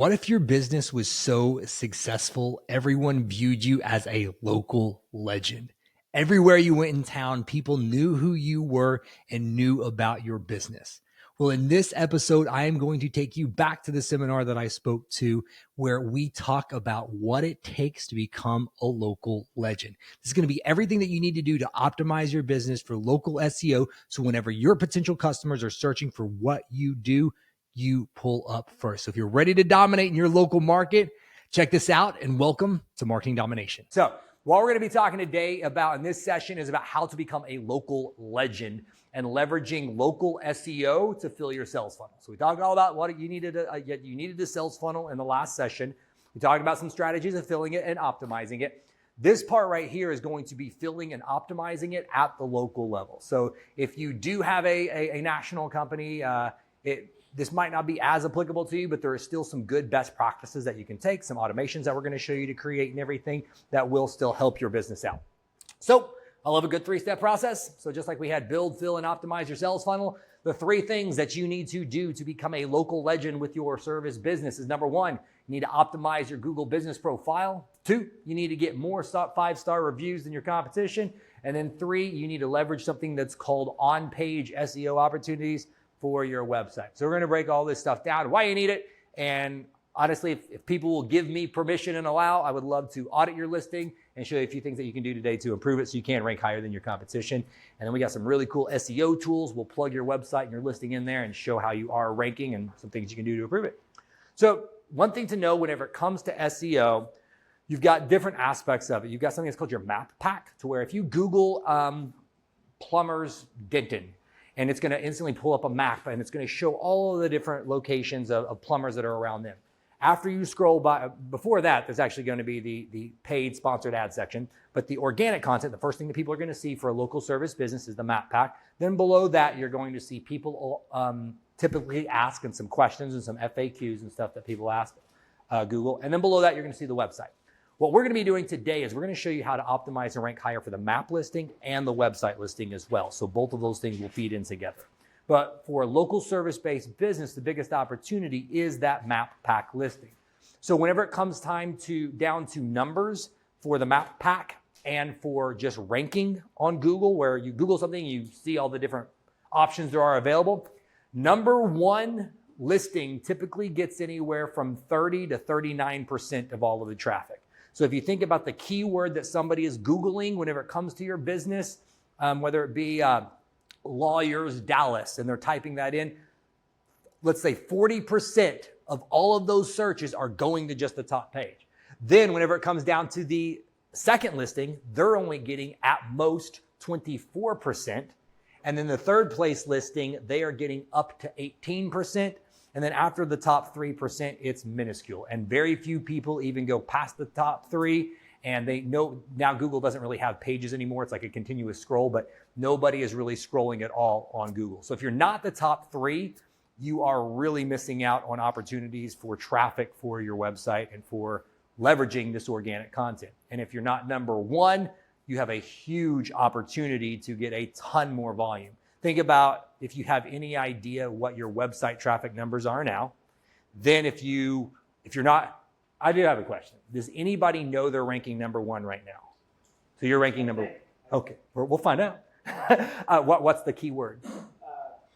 What if your business was so successful, everyone viewed you as a local legend? Everywhere you went in town, people knew who you were and knew about your business. Well, in this episode, I am going to take you back to the seminar that I spoke to where we talk about what it takes to become a local legend. This is going to be everything that you need to do to optimize your business for local SEO. So whenever your potential customers are searching for what you do, you pull up first. So if you're ready to dominate in your local market, check this out and welcome to Marketing Domination. So what we're going to be talking today about in this session is about how to become a local legend and leveraging local SEO to fill your sales funnel. So we talked all about what you needed a sales funnel in the last session. We talked about some strategies of filling it and optimizing it. This part right here is going to be filling and optimizing it at the local level. So if you do have a national company, this might not be as applicable to you, but there are still some good best practices that you can take, some automations that we're going to show you to create and everything that will still help your business out. So I love a good three-step process. So just like we had build, fill, and optimize your sales funnel, the three things that you need to do to become a local legend with your service business is number one, you need to optimize your Google business profile. Two, you need to get more five-star reviews than your competition. And then three, you need to leverage something that's called on-page SEO opportunities for your website. So we're going to break all this stuff down, why you need it. And honestly, if people will give me permission and allow, I would love to audit your listing and show you a few things that you can do today to improve it so you can rank higher than your competition. And then we got some really cool SEO tools. We'll plug your website and your listing in there and show how you are ranking and some things you can do to improve it. So one thing to know whenever it comes to SEO, you've got different aspects of it. You've got something that's called your map pack, to where if you Google plumbers Denton, and it's going to instantly pull up a map and it's going to show all of the different locations of plumbers that are around them. After you scroll by, before that, there's actually going to be the paid sponsored ad section. But the organic content, the first thing that people are going to see for a local service business is the map pack. Then below that, you're going to see people typically ask and some questions and some FAQs and stuff that people ask Google. And then below that, you're going to see the website. What we're going to be doing today is we're going to show you how to optimize and rank higher for the map listing and the website listing as well. So both of those things will feed in together. But for a local service-based business, the biggest opportunity is that map pack listing. So whenever it comes time down to numbers for the map pack and for just ranking on Google, where you Google something, you see all the different options there are available, number one listing typically gets anywhere from 30 to 39% of all of the traffic. So if you think about the keyword that somebody is Googling whenever it comes to your business, whether it be lawyers Dallas, and they're typing that in, let's say 40% of all of those searches are going to just the top page. Then whenever it comes down to the second listing, they're only getting at most 24%. And then the third place listing, they are getting up to 18%. And then after the top 3%, it's minuscule. And very few people even go past the top three. And they know now Google doesn't really have pages anymore. It's like a continuous scroll, but nobody is really scrolling at all on Google. So if you're not the top three, you are really missing out on opportunities for traffic for your website and for leveraging this organic content. And if you're not number one, you have a huge opportunity to get a ton more volume. Think about if you have any idea what your website traffic numbers are now. Then if you're not, I do have a question. Does anybody know they're ranking number one right now? So you're ranking number one. Okay, we'll find out. What's the keyword?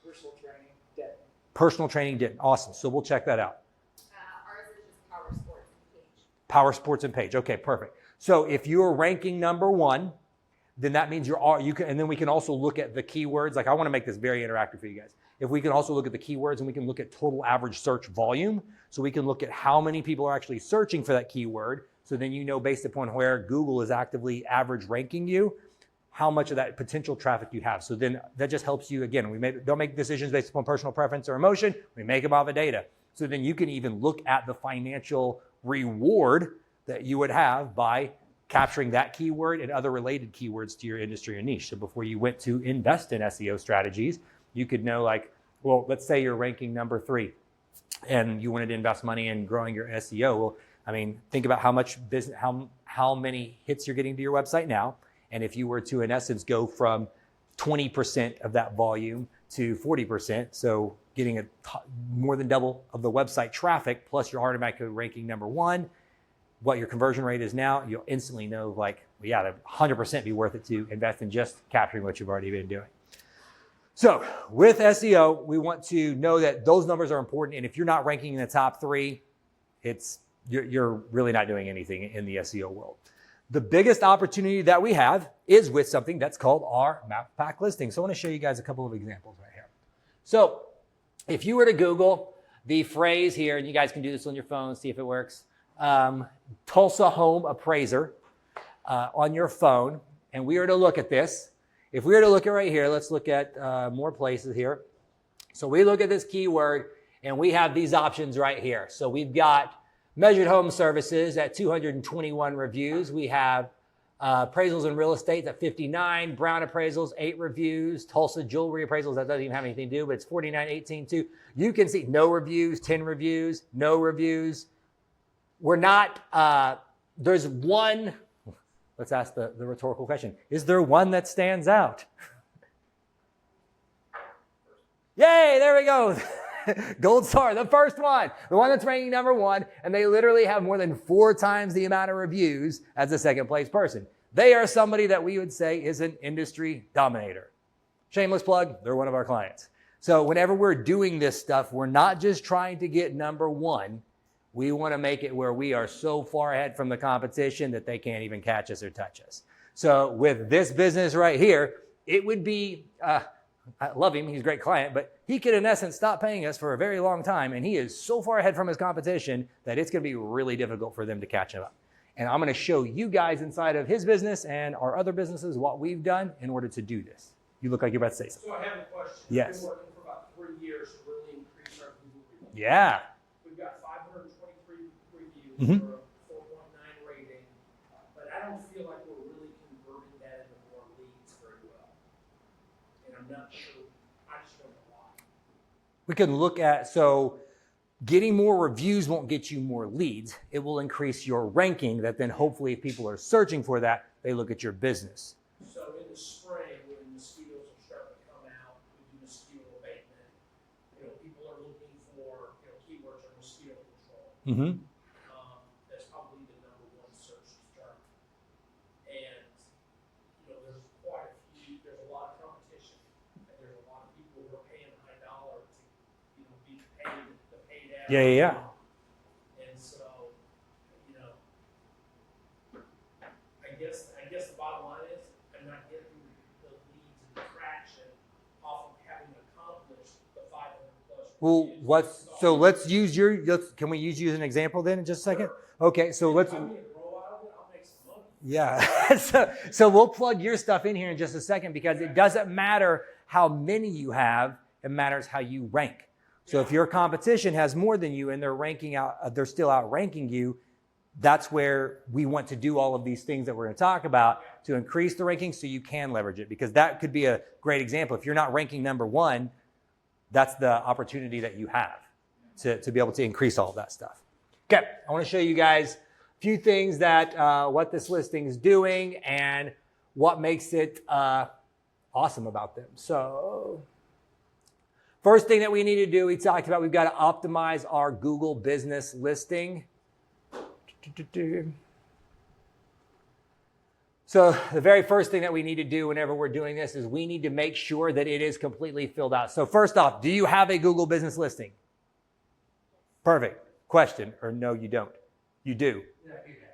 Personal training, debt. Personal training, debt. Awesome. So we'll check that out. Ours is just power sports and page. Power sports and page. Okay, perfect. So if you're ranking number one, then that means and then we can also look at the keywords. Like I want to make this very interactive for you guys. If we can also look at the keywords and we can look at total average search volume. So we can look at how many people are actually searching for that keyword. So then you know based upon where Google is actively average ranking you, how much of that potential traffic you have. So then that just helps you, again, don't make decisions based upon personal preference or emotion. We make them off of data. So then you can even look at the financial reward that you would have by capturing that keyword and other related keywords to your industry or niche. So before you went to invest in SEO strategies, you could know like, well, let's say you're ranking number 3 and you wanted to invest money in growing your SEO. Well, I mean, think about how much business, how many hits you're getting to your website now. And if you were to, in essence, go from 20% of that volume to 40%. So getting more than double of the website traffic, plus you're automatically ranking number one. What your conversion rate is now, you'll instantly know, like, well, yeah, that'd 100% be worth it to invest in just capturing what you've already been doing. So with SEO, we want to know that those numbers are important. And if you're not ranking in the top three, you're really not doing anything in the SEO world. The biggest opportunity that we have is with something that's called our map pack listing. So I want to show you guys a couple of examples right here. So if you were to Google the phrase here, and you guys can do this on your phone, see if it works, Tulsa home appraiser on your phone, and we were to look at this. If we were to look at right here, let's look at more places here. So we look at this keyword, and we have these options right here. So we've got measured home services at 221 reviews. We have appraisals in real estate at 59, Brown appraisals, 8 reviews, Tulsa jewelry appraisals, that doesn't even have anything to do, but it's 49, 18, 2. You can see no reviews, 10 reviews, no reviews. We're not, there's one, let's ask the rhetorical question. Is there one that stands out? Yay, there we go. Gold star, the first one, the one that's ranking number one, and they literally have more than 4 times the amount of reviews as the second place person. They are somebody that we would say is an industry dominator. Shameless plug, they're one of our clients. So whenever we're doing this stuff, we're not just trying to get number one. We want to make it where we are so far ahead from the competition that they can't even catch us or touch us. So with this business right here, it would be, I love him, he's a great client, but he could in essence stop paying us for a very long time, and he is so far ahead from his competition that it's going to be really difficult for them to catch him up. And I'm going to show you guys inside of his business and our other businesses what we've done in order to do this. You look like you're about to say something. So I have a question. Yes. I've been working for about 3 years to really increase our Google reviews. Yeah. We've got 523 reviews Mm-hmm. for a 4.9 rating, but I don't feel like we're really converting that into more leads very well. And I'm not sure, I just don't know why. We can look at, so getting more reviews won't get you more leads. It will increase your ranking that then hopefully if people are searching for that, they look at your business. So in the spring, when mosquitoes are starting to come out, we do mosquito abatement. People are looking for, keywords are mosquito control. Mm-hmm. That's probably the number one search term. And, there's quite a few, there's a lot of competition. And there's a lot of people who are paying high dollar to, be paid, the paid ad. Yeah. And so, I guess the bottom line is I'm not getting the leads and the traction off of having accomplished the 500 plus. Well, let's use can we use you as an example then in just a second? Okay, so let's. If I get a roll out of it, I'll make some money. Yeah, so we'll plug your stuff in here in just a second because it doesn't matter how many you have, it matters how you rank. So if your competition has more than you and they're still outranking you, that's where we want to do all of these things that we're going to talk about to increase the ranking so you can leverage it, because that could be a great example. If you're not ranking number one, that's the opportunity that you have to be able to increase all of that stuff. Okay, I want to show you guys a few things that what this listing is doing and what makes it awesome about them. So first thing that we need to do, we talked about, we've got to optimize our Google business listing. So the very first thing that we need to do whenever we're doing this is we need to make sure that it is completely filled out. So first off, do you have a Google business listing? Perfect. Question, or no, you don't? You do.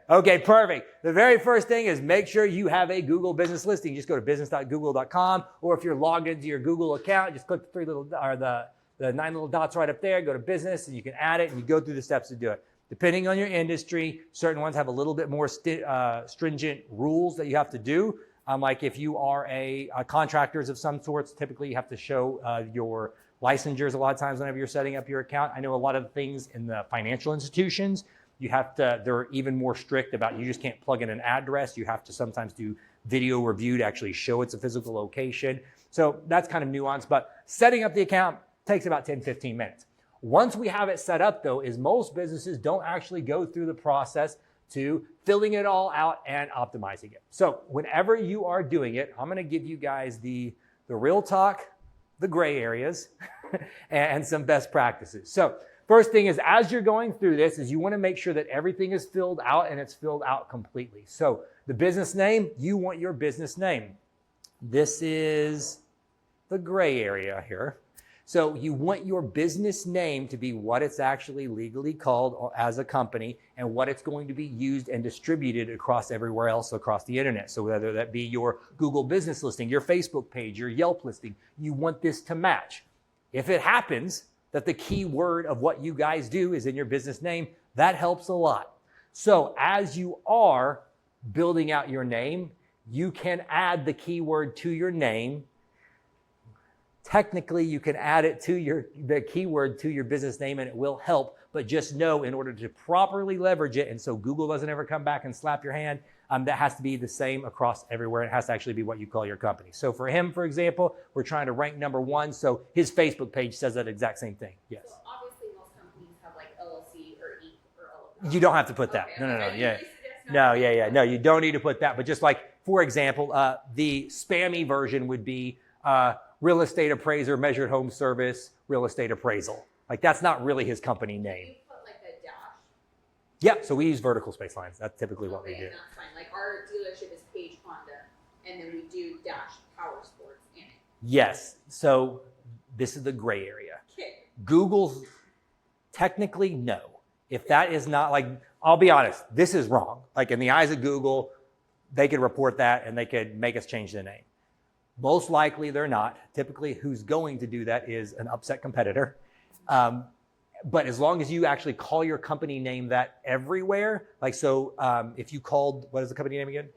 Okay, perfect. The very first thing is make sure you have a Google business listing. Just go to business.google.com, or if you're logged into your Google account, just click the 9 little dots right up there, go to business, and you can add it, and you go through the steps to do it. Depending on your industry, certain ones have a little bit more stringent rules that you have to do. Like if you are a contractors of some sorts, typically you have to show your licensures a lot of times whenever you're setting up your account. I know a lot of things in the financial institutions, they're even more strict about, you just can't plug in an address. You have to sometimes do video review to actually show it's a physical location. So that's kind of nuanced, but setting up the account takes about 10, 15 minutes. Once we have it set up though, is most businesses don't actually go through the process to filling it all out and optimizing it. So whenever you are doing it, I'm going to give you guys the real talk the gray areas and some best practices. So first thing is, as you're going through this, is you want to make sure that everything is filled out and it's filled out completely. So the business name, you want your business name. This is the gray area here. So you want your business name to be what it's actually legally called as a company and what it's going to be used and distributed across everywhere else across the internet. So whether that be your Google business listing, your Facebook page, your Yelp listing, you want this to match. If it happens that the key word of what you guys do is in your business name, that helps a lot. So as you are building out your name, you can add the keyword to your name. Technically, you can add it to the keyword to your business name and it will help, but just know in order to properly leverage it, and so Google doesn't ever come back and slap your hand, that has to be the same across everywhere. It has to actually be what you call your company. So for him, for example, we're trying to rank number 1, so his Facebook page says that exact same thing. Yes. So obviously most companies have like LLC or E or all of that. You don't have to put that. Okay, No, No, you don't need to put that. But just like, for example, the spammy version would be real estate appraiser, measured home service, real estate appraisal. Like that's not really his company name. You put like a dash. Yeah, so we use vertical space lines. That's typically what we do. And that's fine. Like our dealership is Page Honda, and then we do dash Power Sports in it. Yes, so this is the gray area. Okay. Google's technically no. If that is not, like, I'll be honest, this is wrong. Like in the eyes of Google, they could report that and they could make us change the name. Most likely they're not. Typically who's going to do that is an upset competitor. But as long as you actually call your company name that everywhere, like so if you called, what is the company name again?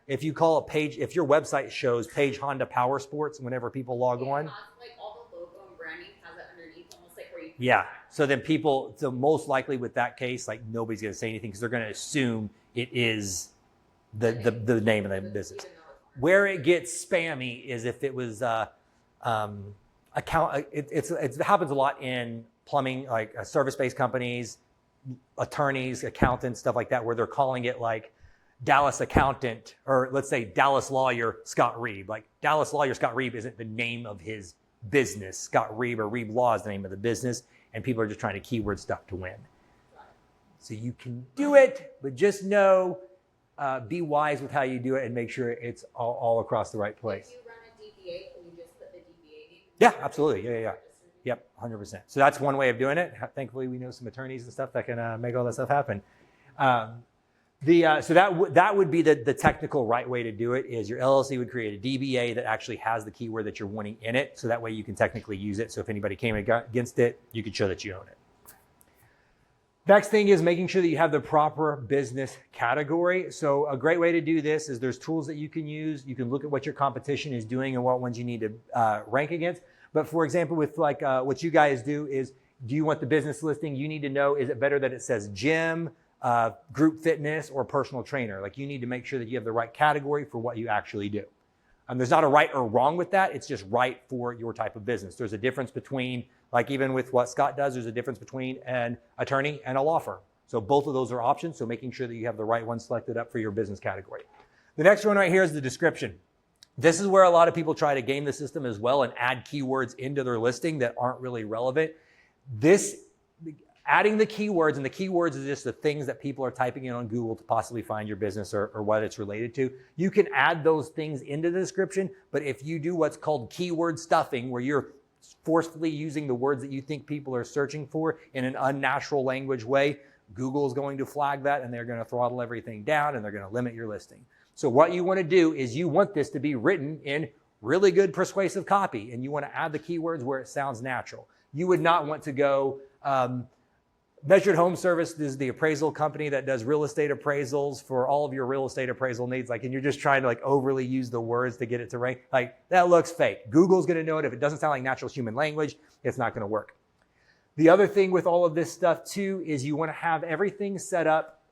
If you call a page, if your website shows Page Honda Power Sports, whenever people log on. Like all the logo and branding has it underneath, almost like where you. Yeah. So then people, so most likely with that case, like nobody's going to say anything because they're going to assume it is the name of the business. Where it gets spammy is if it was account. It happens a lot in plumbing, like service-based companies, attorneys, accountants, stuff like that, where they're calling it like Dallas accountant, or let's say Dallas lawyer Scott Reeb. Like Dallas lawyer Scott Reeb isn't the name of his business. Scott Reeb or Reeb Law is the name of the business, and people are just trying to keyword stuff to win. So you can do it, but just know, be wise with how you do it and make sure it's all across the right place. If you run a DBA, can you just put the DBA name? Yeah, absolutely. Yeah. Yep, 100%. So that's one way of doing it. Thankfully, we know some attorneys and stuff that can make all that stuff happen. So that would be the technical right way to do it. Is your LLC would create a DBA that actually has the keyword that you're wanting in it, so that way you can technically use it. So if anybody came against it, you could show that you own it. Next thing is making sure that you have the proper business category. So a great way to do this is there's tools that you can use. You can look at what your competition is doing and what ones you need to rank against. But for example, with like what you guys do is, do you want the business listing? You need to know, is it better that it says gym, group fitness, or personal trainer? Like you need to make sure that you have the right category for what you actually do. There's not a right or wrong with that. It's just right for your type of business. There's a difference between, like even with what Scott does, there's a difference between an attorney and a law firm. So both of those are options. So making sure that you have the right one selected up for your business category. The next one right here is the description. This is where a lot of people try to game the system as well and add keywords into their listing that aren't really relevant. Adding the keywords, and the keywords is just the things that people are typing in on Google to possibly find your business or what it's related to. You can add those things into the description, but if you do what's called keyword stuffing, where you're forcefully using the words that you think people are searching for in an unnatural language way, Google is going to flag that and they're going to throttle everything down and they're going to limit your listing. So what you want to do is you want this to be written in really good persuasive copy, and you want to add the keywords where it sounds natural. You would not want to go, Measured Home Service is the appraisal company that does real estate appraisals for all of your real estate appraisal needs. Like, and you're just trying to like overly use the words to get it to rank. Like, that looks fake. Google's going to know it. If it doesn't sound like natural human language, it's not going to work. The other thing with all of this stuff too is you want to have everything set up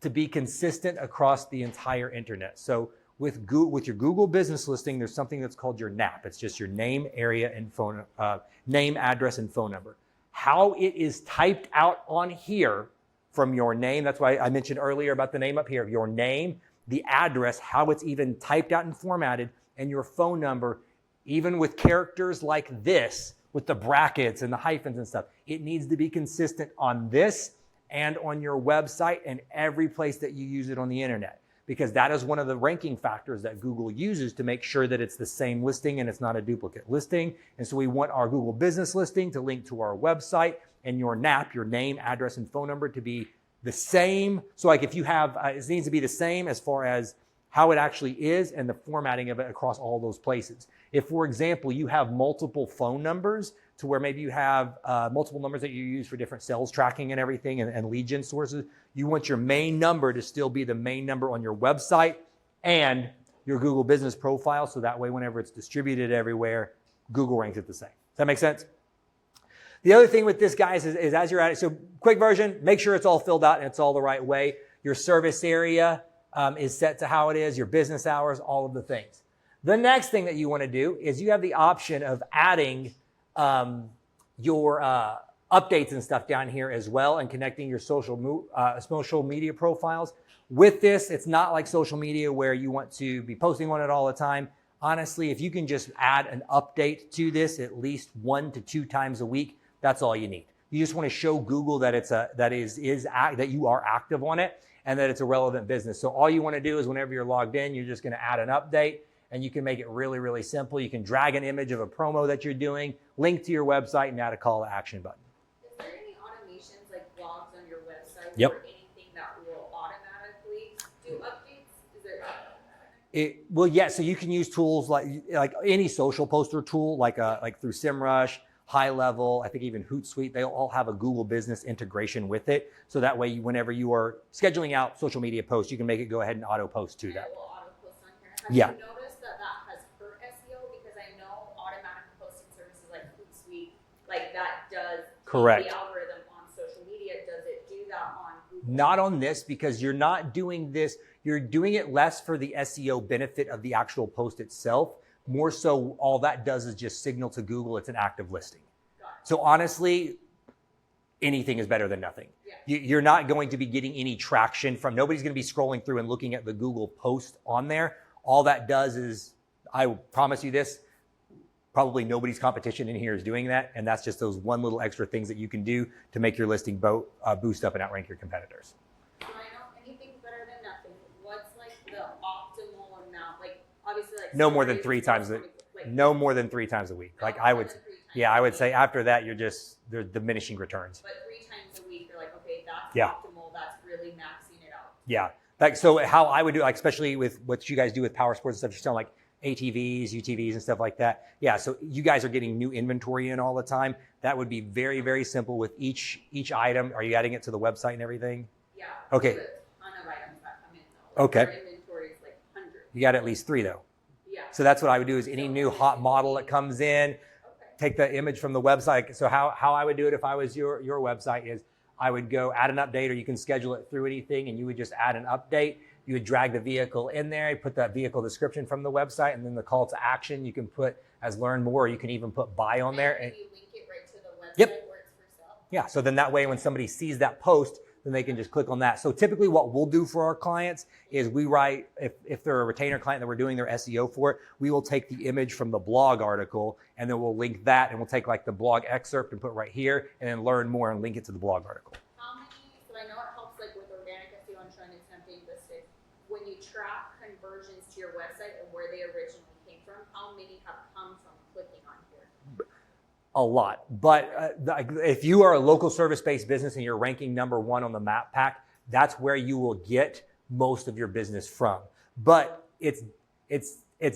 to be consistent across the entire internet. So with your Google business listing, there's something that's called your NAP. It's just your name, area, and phone, name, address, and phone number. How it is typed out on here from your name. That's why I mentioned earlier about the name up here. Your name, the address, how it's even typed out and formatted, and your phone number even with characters like this, with the brackets and the hyphens and stuff, it needs to be consistent on this and on your website and every place that you use it on the internet, because that is one of the ranking factors that Google uses to make sure that it's the same listing and it's not a duplicate listing. And so we want our Google business listing to link to our website, and your NAP, your name, address, and phone number, to be the same. So like if you have, it needs to be the same as far as how it actually is and the formatting of it across all those places. If, for example, you have multiple phone numbers, to where maybe you have multiple numbers that you use for different sales tracking and everything, and lead gen sources, you want your main number to still be the main number on your website and your Google business profile. So that way, whenever it's distributed everywhere, Google ranks it the same. Does that make sense? The other thing with this, guys, is as you're at it, so quick version, make sure it's all filled out and it's all the right way. Your service area is set to how it is, your business hours, all of the things. The next thing that you want to do is you have the option of adding your updates and stuff down here as well, and connecting your social media profiles. With this, it's not like social media where you want to be posting on it all the time. Honestly, if you can just add an update to this at least 1 to 2 times a week, that's all you need. You just want to show Google that it's that you are active on it and that it's a relevant business. So all you want to do is whenever you're logged in, you're just going to add an update, and you can make it really, really simple. You can drag an image of a promo that you're doing, link to your website, and add a call to action button. Is there any automations like blogs on your website Yep. or anything that will automatically do updates? Is there? Well, yeah. So you can use tools like any social poster tool, like through SEMrush, High Level, I think even Hootsuite. They all have a Google Business integration with it. So that way, whenever you are scheduling out social media posts, you can make it go ahead and auto post to And that. it will auto post on here. Yeah. Have you noticed that has hurt SEO? Because I know automatic posting services like Hootsuite, like that does Correct. the algorithm on social media. Does it do that on Google? Not on this, because you're not doing this. You're doing it less for the SEO benefit of the actual post itself. More so, all that does is just signal to Google it's an active listing. So honestly, anything is better than nothing. Yeah. You're not going to be getting any traction from, nobody's going to be scrolling through and looking at the Google post on there. All that does is, I will promise you this, probably nobody's competition in here is doing that. And that's just those one little extra things that you can do to make your listing boost up and outrank your competitors. So I know anything's better than nothing. What's like the optimal amount? Like obviously, like No more than stories, 3 times no more than 3 times a week. Like I would, yeah, I would say after that, they're diminishing returns. But 3 times a week, you're like, okay, that's Yeah. optimal. That's really maxing it out. Yeah. Like, so how I would do, like, especially with what you guys do with power sports and stuff, you're selling like ATVs, UTVs and stuff like that. Yeah. So you guys are getting new inventory in all the time. That would be very, very simple with each item. Are you adding it to the website and everything? Yeah. Okay. There's a ton of items that come in though. Okay. Our inventory is like hundreds. You got at least 3 though. Yeah. So that's what I would do is any new hot model that comes in, Okay. take the image from the website. So how I would do it if I was your website is I would go add an update, or you can schedule it through anything, and you would just add an update. You would drag the vehicle in there, put that vehicle description from the website, and then the call to action you can put as learn more, or you can even put buy on there. And you link it right to the website Yep. where it's for sale. Yeah, so then that way when somebody sees that post, then they can just click on that. So typically what we'll do for our clients is we write, if they're a retainer client that we're doing their SEO for it, we will take the image from the blog article, and then we'll link that, and we'll take like the blog excerpt and put right here, and then learn more and link it to the blog article. How many, so I know it helps like with organic SEO and trying to template listed. When you track conversions to your website and where they originally came from, how many have come from clicking on here? A lot. But if you are a local service-based business and you're ranking number 1 on the map pack, that's where you will get most of your business from. But it's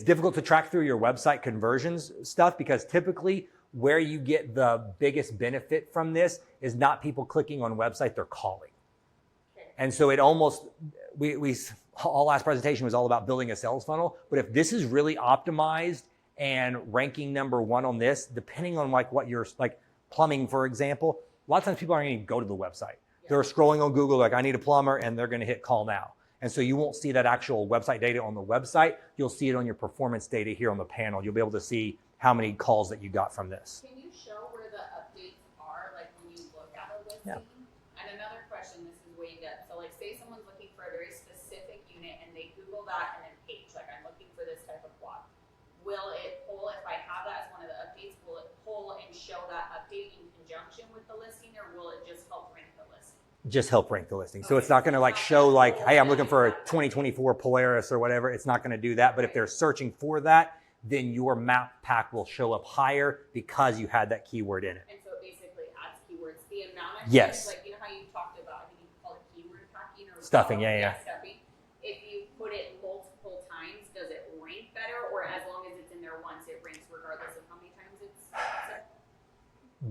difficult to track through your website conversions stuff, because typically where you get the biggest benefit from this is not people clicking on website, they're calling. Okay. And so it almost, our last presentation was all about building a sales funnel. But if this is really optimized and ranking number 1 on this, depending on like what you're like plumbing, for example, a lot of times people aren't going to go to the website. Yeah. They're scrolling on Google like, I need a plumber, and they're going to hit call now. And so you won't see that actual website data on the website. You'll see it on your performance data here on the panel. You'll be able to see how many calls that you got from this. Can you show where the updates are, like when you look at a listing? Yeah. And another question, this is way in depth. So like say someone's looking for a very specific unit and they Google that and then page, like I'm looking for this type of block. Will it pull if I pull and show that update in conjunction with the listing, or will it just help rank the listing? Just help rank the listing. So it's not going to like show like, hey, I'm looking for a 2024 Polaris or whatever. It's not going to do that. But if they're searching for that, then your map pack will show up higher because you had that keyword in it. And so it basically adds keywords. The amount of Yes. times, like, you know how you talked about, I think you call it keyword packing or Stuffing, yeah. stuffing. If you put it multiple times, does it rank better, or as long as it's in there once, it ranks regardless of how many times it's said?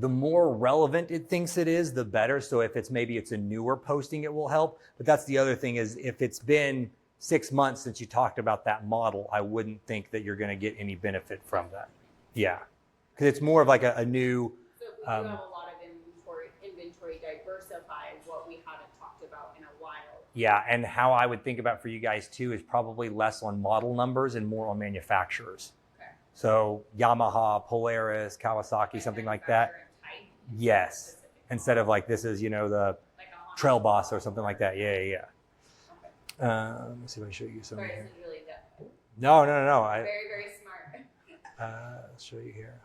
The more relevant it thinks it is, the better. So if maybe it's a newer posting, it will help. But that's the other thing is if it's been 6 months since you talked about that model, I wouldn't think that you're going to get any benefit from that. Yeah. Because it's more of like a new... So if we do have a lot of inventory, diversify what we haven't talked about in a while. Yeah, and how I would think about for you guys too is probably less on model numbers and more on manufacturers. Okay. So Yamaha, Polaris, Kawasaki, something like that. Yes. Instead of like this is, the Like Trail Boss or something like that. Yeah. Let me see if I can show you something Sorry, here. this is really good. No. Very, very smart. I'll show you here.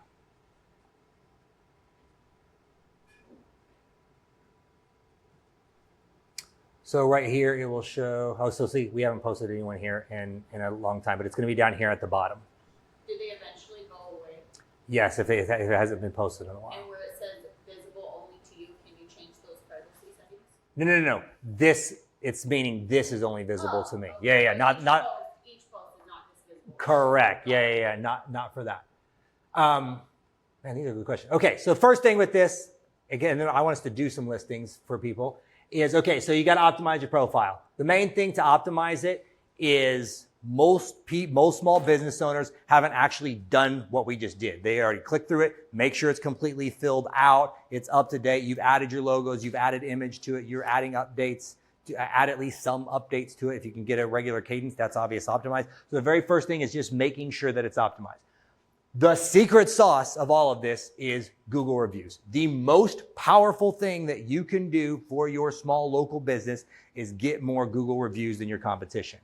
So right here, it will show, so see, we haven't posted anyone here in a long time, but it's going to be down here at the bottom. Do they eventually go away? Yes, if it hasn't been posted in a while. And where it says visible only to you, can you change those privacy settings? No. It's meaning this is only visible to me. Okay. Yeah. Not. Each post is not just visible. Correct. Yeah. Not for that. Man, these are good questions. Okay, so the first thing with this, again, I want us to do some listings for people, is, okay, so you got to optimize your profile. The main thing to optimize it is most small business owners haven't actually done what we just did. They already clicked through it, make sure it's completely filled out, it's up to date, you've added your logos, you've added image to it, you're adding updates, to add at least some updates to it. If you can get a regular cadence, that's obvious optimized. So the very first thing is just making sure that it's optimized. The secret sauce of all of this is Google reviews. The most powerful thing that you can do for your small local business is get more Google reviews than your competition.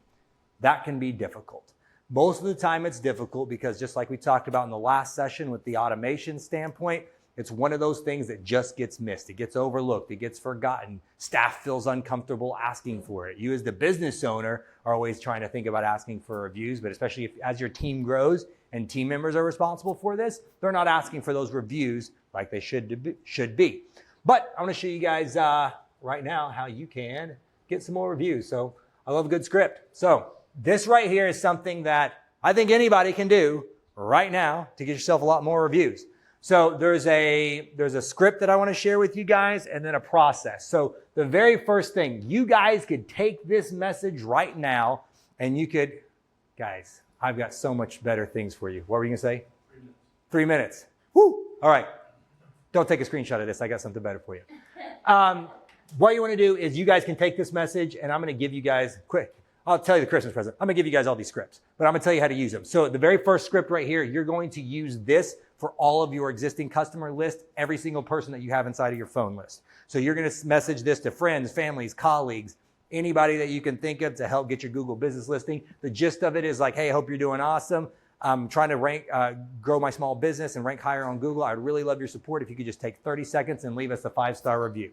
That can be difficult. Most of the time it's difficult because just like we talked about in the last session with the automation standpoint, it's one of those things that just gets missed. It gets overlooked. It gets forgotten. Staff feels uncomfortable asking for it. You as the business owner are always trying to think about asking for reviews, but especially as your team grows and team members are responsible for this, they're not asking for those reviews like they should be. But I want to show you guys right now how you can get some more reviews. So I love a good script. So this right here is something that I think anybody can do right now to get yourself a lot more reviews. So there's a script that I want to share with you guys and then a process. So the very first thing, you guys could take this message right now and you could, guys, I've got so much better things for you. What were you going to say? 3 minutes. 3 minutes. Woo! All right. Don't take a screenshot of this. I got something better for you. What you want to do is you guys can take this message and I'm going to give you guys quick. I'll tell you the Christmas present. I'm going to give you guys all these scripts, but I'm going to tell you how to use them. So the very first script right here, you're going to use this for all of your existing customer list, every single person that you have inside of your phone list. So you're going to message this to friends, families, colleagues, anybody that you can think of to help get your Google business listing. The gist of it is like, hey, I hope you're doing awesome. I'm trying to grow my small business and rank higher on Google. I'd really love your support if you could just take 30 seconds and leave us a 5-star review.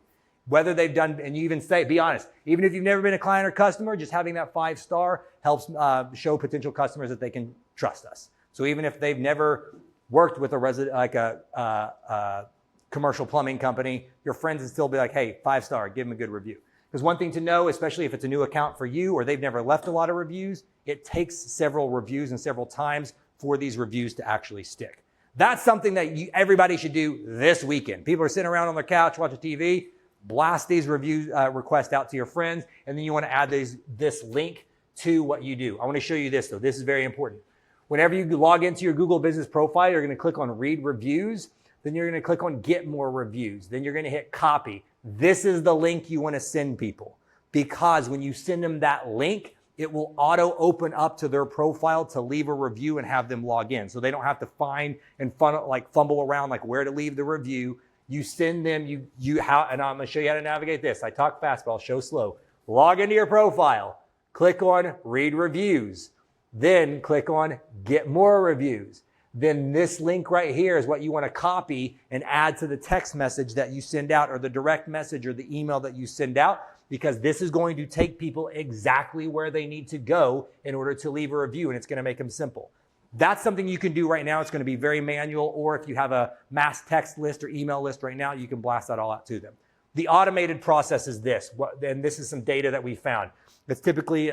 Whether they've done, and you even say, be honest, even if you've never been a client or customer, just having that 5-star helps show potential customers that they can trust us. So even if they've never worked with a commercial plumbing company, your friends would still be like, hey, 5-star, give them a good review. Because one thing to know, especially if it's a new account for you or they've never left a lot of reviews, it takes several reviews and several times for these reviews to actually stick. That's something that everybody should do this weekend. People are sitting around on their couch watching TV, blast these review requests out to your friends, and then you want to add this link to what you do. I want to show you this though. This is very important. Whenever you log into your Google business profile, you're going to click on read reviews. Then you're going to click on get more reviews. Then you're going to hit copy. This is the link you want to send people, because when you send them that link, it will auto open up to their profile to leave a review and have them log in. So they don't have to find and fumble around like where to leave the review. You send them, and I'm going to show you how to navigate this. I talk fast, but I'll show slow. Log into your profile, click on read reviews, then click on get more reviews. then this link right here is what you want to copy and add to the text message that you send out or the direct message or the email that you send out, because this is going to take people exactly where they need to go in order to leave a review, and it's going to make them simple. That's something you can do right now. It's going to be very manual, or if you have a mass text list or email list right now, you can blast that all out to them. The automated process is this, and this is some data that we found. It's typically,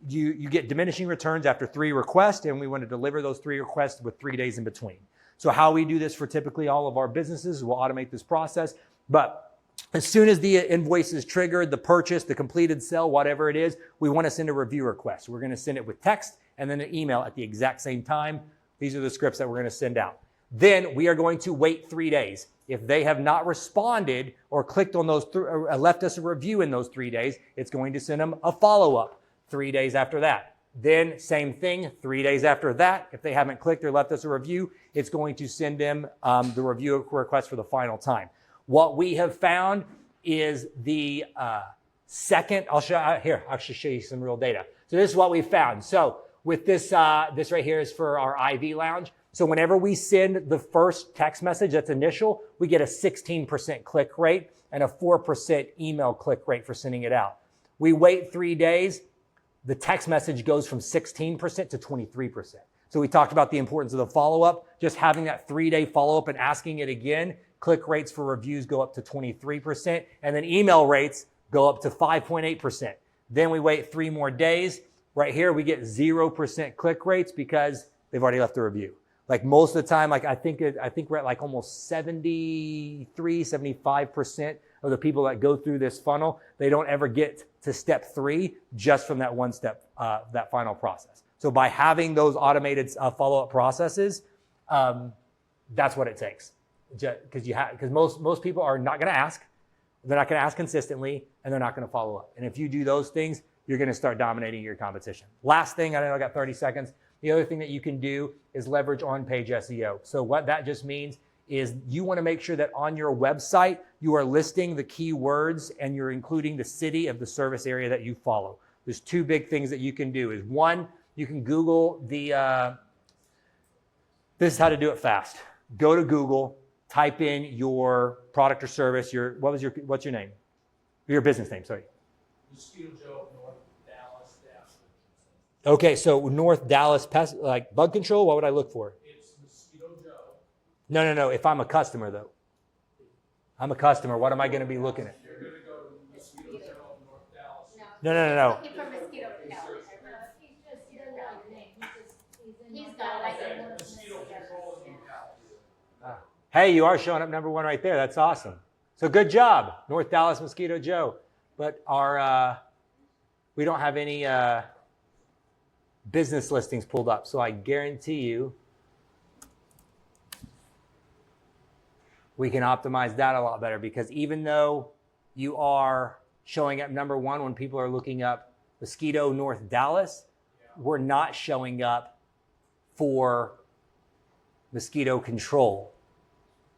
you get diminishing returns after 3 requests, and we want to deliver those 3 requests with 3 days in between. So how we do this for typically all of our businesses, we'll automate this process. But as soon as the invoice is triggered, the purchase, the completed sale, whatever it is, we want to send a review request. We're going to send it with text and then an email at the exact same time. These are the scripts that we're going to send out. Then we are going to wait 3 days. If they have not responded or clicked on those, or left us a review in those 3 days, it's going to send them a follow-up 3 days after that. Then same thing, 3 days after that. If they haven't clicked or left us a review, it's going to send them the review request for the final time. What we have found is the second, I'll show you some real data. So this is what we found. So with this, this right here is for our IV lounge. So whenever we send the first text message that's initial, we get a 16% click rate and a 4% email click rate for sending it out. We wait 3 days, the text message goes from 16% to 23%. So we talked about the importance of the follow-up, just having that 3-day follow-up and asking it again. Click rates for reviews go up to 23%, and then email rates go up to 5.8%. Then we wait 3 more days. Right here, we get 0% click rates because they've already left a review. Like most of the time, like I think we're at like almost 73, 75% of the people that go through this funnel, they don't ever get to step 3 just from that one step, that final process. So by having those automated follow-up processes, that's what it takes. Because most people are not going to ask, they're not going to ask consistently, and they're not going to follow up. And if you do those things, you're going to start dominating your competition. Last thing, I know I got 30 seconds. The other thing that you can do is leverage on-page SEO. So what that just means is you want to make sure that on your website, you are listing the keywords and you're including the city of the service area that you follow. There's 2 big things that you can do. Is one, you can Google this is how to do it fast. Go to Google, type in your product or service, what's your name? Your business name, sorry. Mosquito Joe, North Dallas, Okay, so North Dallas pest, like bug control, what would I look for? It's Mosquito Joe. No. If I'm a customer, though. I'm a customer. What am I going to be looking at? You're going to go to Mosquito Joe, North Dallas. No. Looking for mosquito. No. He's got it. Mosquito control in Dallas. Hey, you are showing up #1 right there. That's awesome. So good job, North Dallas Mosquito Joe. But we don't have any business listings pulled up. So I guarantee you we can optimize that a lot better, because even though you are showing up #1 when people are looking up Mosquito North Dallas, we're not showing up for mosquito control,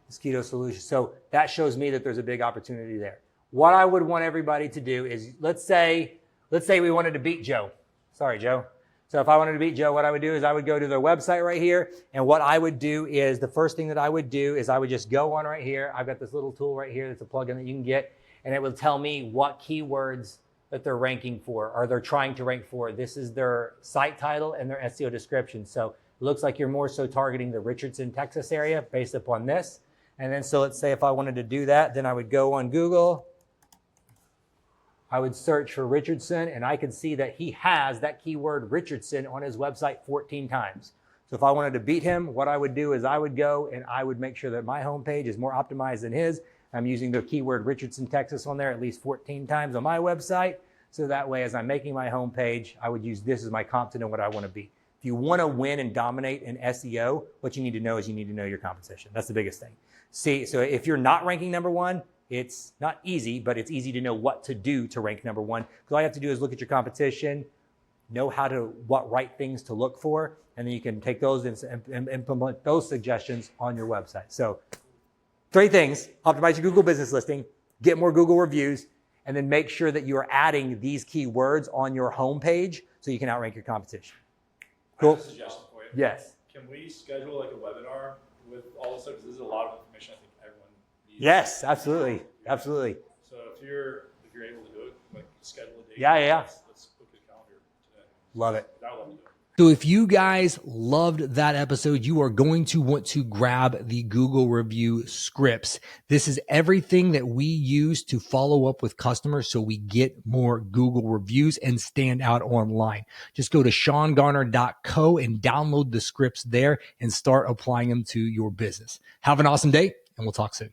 mosquito solution. So that shows me that there's a big opportunity there. What I would want everybody to do is, let's say we wanted to beat Joe. Sorry, Joe. So if I wanted to beat Joe, what I would do is I would go to their website right here. And what I would do is, the first thing that I would do is I would just go on right here. I've got this little tool right here. That's a plugin that you can get. And it will tell me what keywords that they're ranking for, or they're trying to rank for. This is their site title and their SEO description. So it looks like you're more so targeting the Richardson, Texas area based upon this. And then, so let's say if I wanted to do that, then I would go on Google. I would search for Richardson, and I could see that he has that keyword Richardson on his website 14 times. So if I wanted to beat him, what I would do is I would go and I would make sure that my homepage is more optimized than his. I'm using the keyword Richardson, Texas on there at least 14 times on my website. So that way, as I'm making my homepage, I would use this as my comp to know what I want to be. If you want to win and dominate in SEO, what you need to know is you need to know your competition. That's the biggest thing. See, so if you're not ranking #1, it's not easy, but it's easy to know what to do to rank #1. Because all you have to do is look at your competition, know what right things to look for, and then you can take those and implement those suggestions on your website. So 3 things: optimize your Google business listing, get more Google reviews, and then make sure that you are adding these keywords on your homepage so you can outrank your competition. Cool? I have a suggestion for you. Yes. Can we schedule like a webinar with all this stuff? Because this is a lot of information I think everyone needs. Yes, absolutely. Absolutely. So if you're able to do it, like schedule a date. Yeah. Let's book a calendar today. Love it. I would love to do it. So if you guys loved that episode, you are going to want to grab the Google review scripts. This is everything that we use to follow up with customers so we get more Google reviews and stand out online. Just go to SeanGarner.co and download the scripts there and start applying them to your business. Have an awesome day, and we'll talk soon.